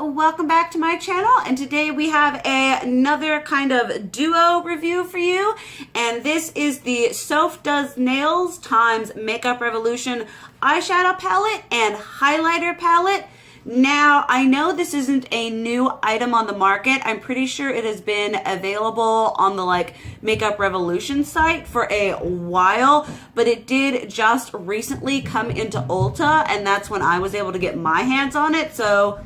welcome back to my channel, and today we have another kind of duo review for you, and this is the Soph Does Nails times Makeup Revolution eyeshadow palette and highlighter palette. Now, I know this isn't a new item on the market. I'm pretty sure it has been available on the Makeup Revolution site for a while, but it did just recently come into Ulta, and that's when I was able to get my hands on it. So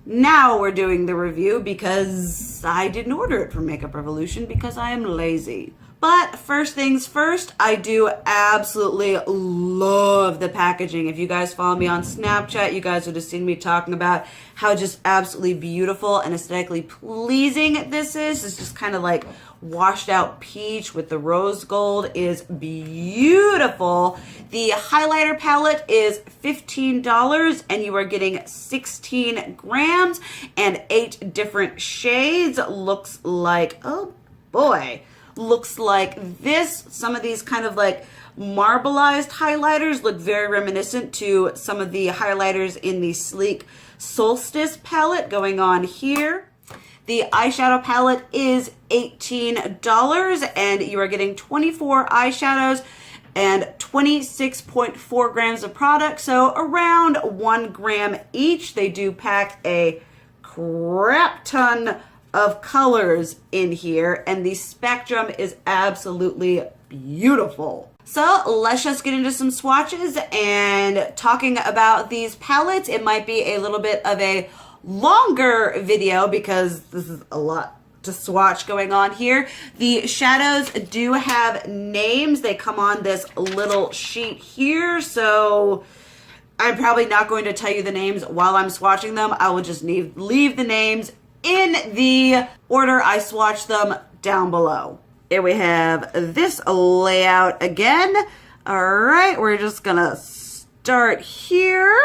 now we're doing the review because I didn't order it from Makeup Revolution because I am lazy. But first things first, I do absolutely love the packaging. If you guys follow me on Snapchat, you guys would have seen me talking about how just absolutely beautiful and aesthetically pleasing this is. It's just kind of like washed out peach with the rose gold is beautiful. The highlighter palette is $15 and you are getting 16 grams and 8 different shades. Looks like, oh boy. Looks like this. Some of these kind of like marbleized highlighters look very reminiscent to some of the highlighters in the Sleek Solstice palette going on here. The eyeshadow palette is $18 and you are getting 24 eyeshadows and 26.4 grams of product, so around 1 gram each. They do pack a crap ton of colors in here, and the spectrum is absolutely beautiful. So let's just get into some swatches and talking about these palettes. It might be a little bit of a longer video because this is a lot to swatch going on here. The shadows do have names. They come on this little sheet here, so I'm probably not going to tell you the names while I'm swatching them. I will just leave the names in the order I swatch them down below. Here we have this layout again. All right, we're just gonna start here.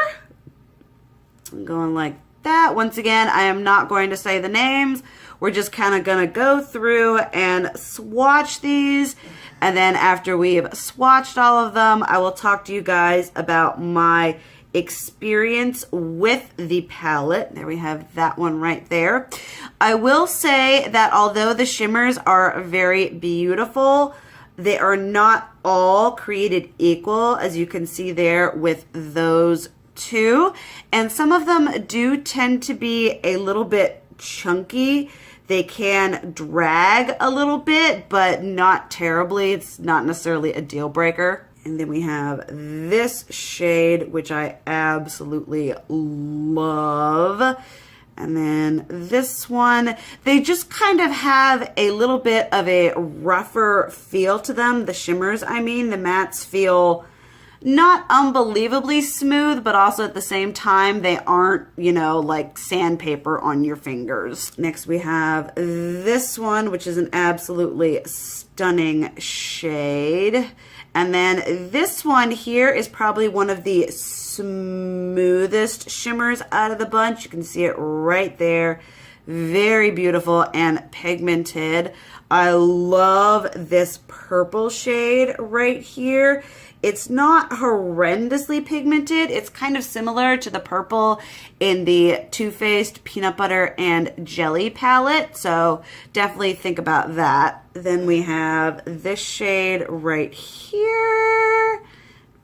I'm going like that. Once again, I am not going to say the names. We're just kind of gonna go through and swatch these. And then after we've swatched all of them, I will talk to you guys about my experience with the palette. There we have that one right there. I will say that although the shimmers are very beautiful, they are not all created equal, as you can see there with those two. And some of them do tend to be a little bit chunky. They can drag a little bit, but not terribly. It's not necessarily a deal breaker. And then we have this shade, which I absolutely love. And then this one, they just kind of have a little bit of a rougher feel to them. The shimmers, I mean, the mattes feel not unbelievably smooth, but also at the same time, they aren't, you know, like sandpaper on your fingers. Next, we have this one, which is an absolutely stunning shade. And then this one here is probably one of the smoothest shimmers out of the bunch. You can see it right there. Very beautiful and pigmented. I love this purple shade right here. It's not horrendously pigmented. It's kind of similar to the purple in the Too Faced Peanut Butter and Jelly palette. So definitely think about that. Then we have this shade right here.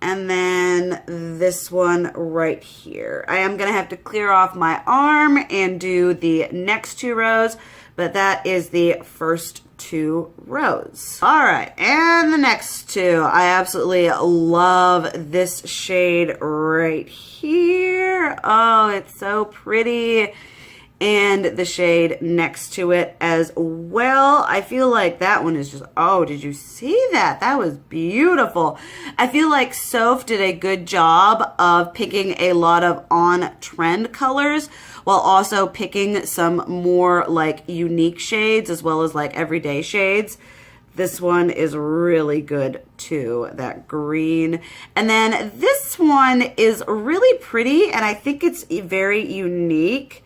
And then this one right here. I am going to have to clear off my arm and do the next 2 rows, but that is the first 2 rows. All right, and the next 2. I absolutely love this shade right here. Oh, it's so pretty. And the shade next to it as well. I feel like that one is just, oh, did you see that? That was beautiful. I feel like Soph did a good job of picking a lot of on-trend colors while also picking some more like unique shades as well as like everyday shades. This one is really good too, that green. And then this one is really pretty and I think it's very unique.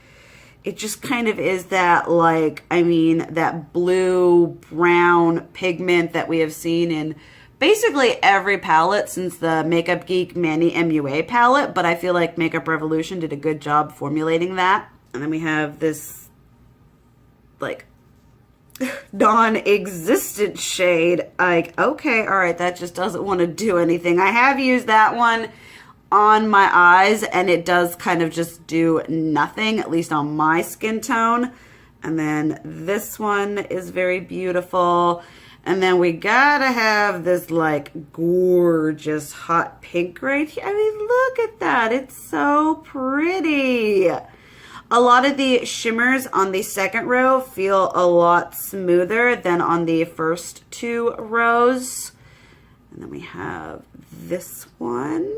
It just kind of is that like, I mean, that blue brown pigment that we have seen in basically every palette since the Makeup Geek Manny MUA palette, but I feel like Makeup Revolution did a good job formulating that. And then we have this like non-existent shade. Like, okay, all right, that just doesn't want to do anything. I have used that one on my eyes and it does kind of just do nothing, at least on my skin tone. And then this one is very beautiful. And then we gotta have this like gorgeous hot pink right here. I mean, look at that. It's so pretty. A lot of the shimmers on the second row feel a lot smoother than on the first two rows. And then we have this one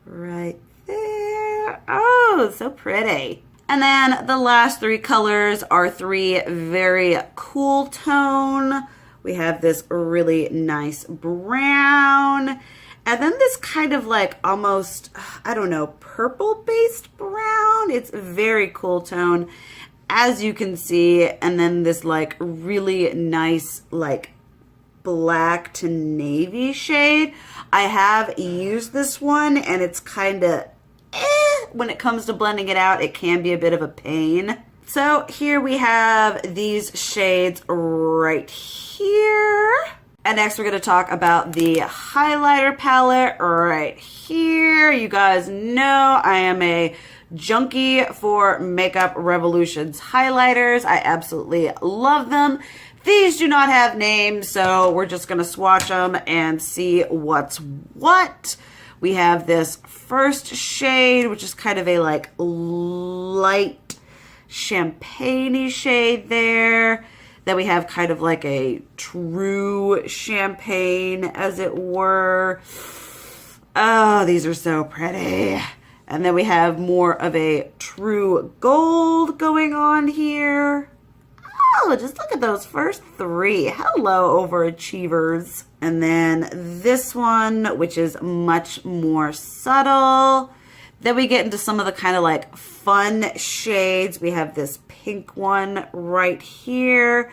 right there. Oh, so pretty. And then the last three colors are three very cool tone. We have this really nice brown, and then this kind of like almost, I don't know, purple-based brown. It's very cool tone, as you can see. And then this like really nice like black to navy shade. I have used this one, and it's kind of when it comes to blending it out, it can be a bit of a pain. So here we have these shades right here. And next we're going to talk about the highlighter palette right here. You guys know I am a junkie for Makeup Revolution's highlighters. I absolutely love them. These do not have names, so we're just going to swatch them and see what's what. We have this first shade, which is kind of a like light champagne-y shade there. Then we have kind of like a true champagne, as it were. Oh, these are so pretty. And then we have more of a true gold going on here. Oh, just look at those first three. Hello, overachievers. And then this one, which is much more subtle. Then we get into some of the kind of like fun shades. We have this pink one right here.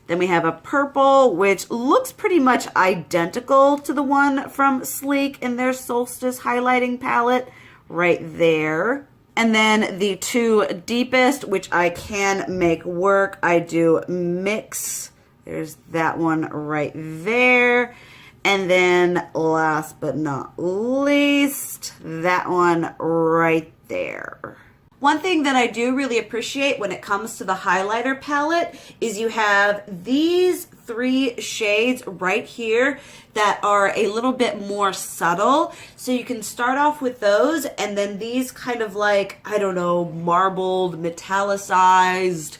Then we have a purple, which looks pretty much identical to the one from Sleek in their Solstice highlighting palette right there. And then the two deepest, which I can make work. I do mix. There's that one right there. And then last but not least, that one right there. One thing that I do really appreciate when it comes to the highlighter palette is you have these three shades right here that are a little bit more subtle. So you can start off with those, and then these kind of like, I don't know, marbled, metallicized,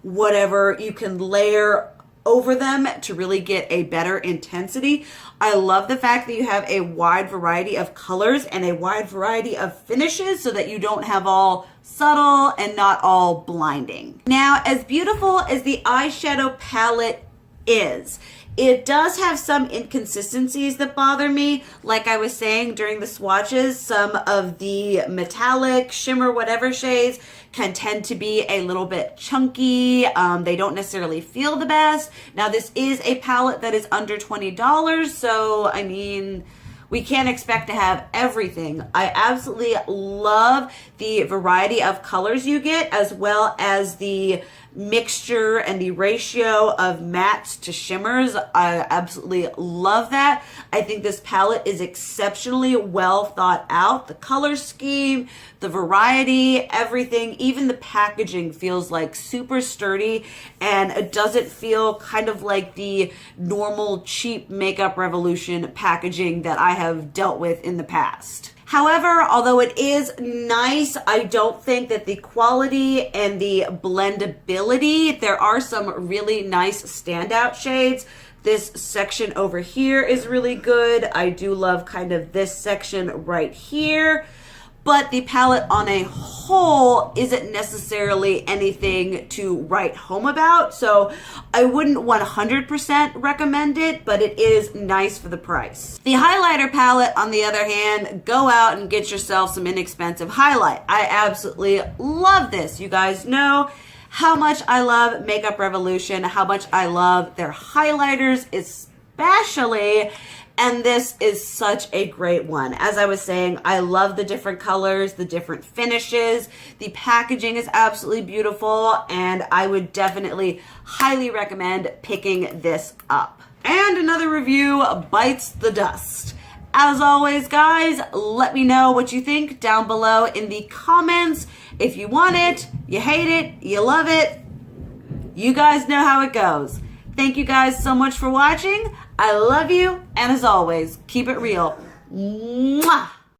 whatever, you can layer over them to really get a better intensity. I love the fact that you have a wide variety of colors and a wide variety of finishes so that you don't have all subtle and not all blinding. Now, as beautiful as the eyeshadow palette is, it does have some inconsistencies that bother me. Like I was saying during the swatches, some of the metallic, shimmer, whatever shades can tend to be a little bit chunky. They don't necessarily feel the best. Now, this is a palette that is under $20, so I mean, we can't expect to have everything. I absolutely love the variety of colors you get, as well as the mixture and the ratio of mattes to shimmers. I absolutely love that. I think this palette is exceptionally well thought out. The color scheme, the variety, everything, even the packaging feels like super sturdy, and it doesn't feel kind of like the normal cheap Makeup Revolution packaging that I have dealt with in the past. However, although it is nice, I don't think that the quality and the blendability, there are some really nice standout shades. This section over here is really good. I do love kind of this section right here. But the palette on a whole isn't necessarily anything to write home about. So I wouldn't 100% recommend it, but it is nice for the price. The highlighter palette, on the other hand, go out and get yourself some inexpensive highlight. I absolutely love this. You guys know how much I love Makeup Revolution, how much I love their highlighters, especially And this is such a great one. As I was saying, I love the different colors, the different finishes. The packaging is absolutely beautiful, and I would definitely highly recommend picking this up. And another review bites the dust. As always, guys, let me know what you think down below in the comments. If you want it, you hate it, you love it, you guys know how it goes. Thank you guys so much for watching. I love you, and as always, keep it real. Mwah!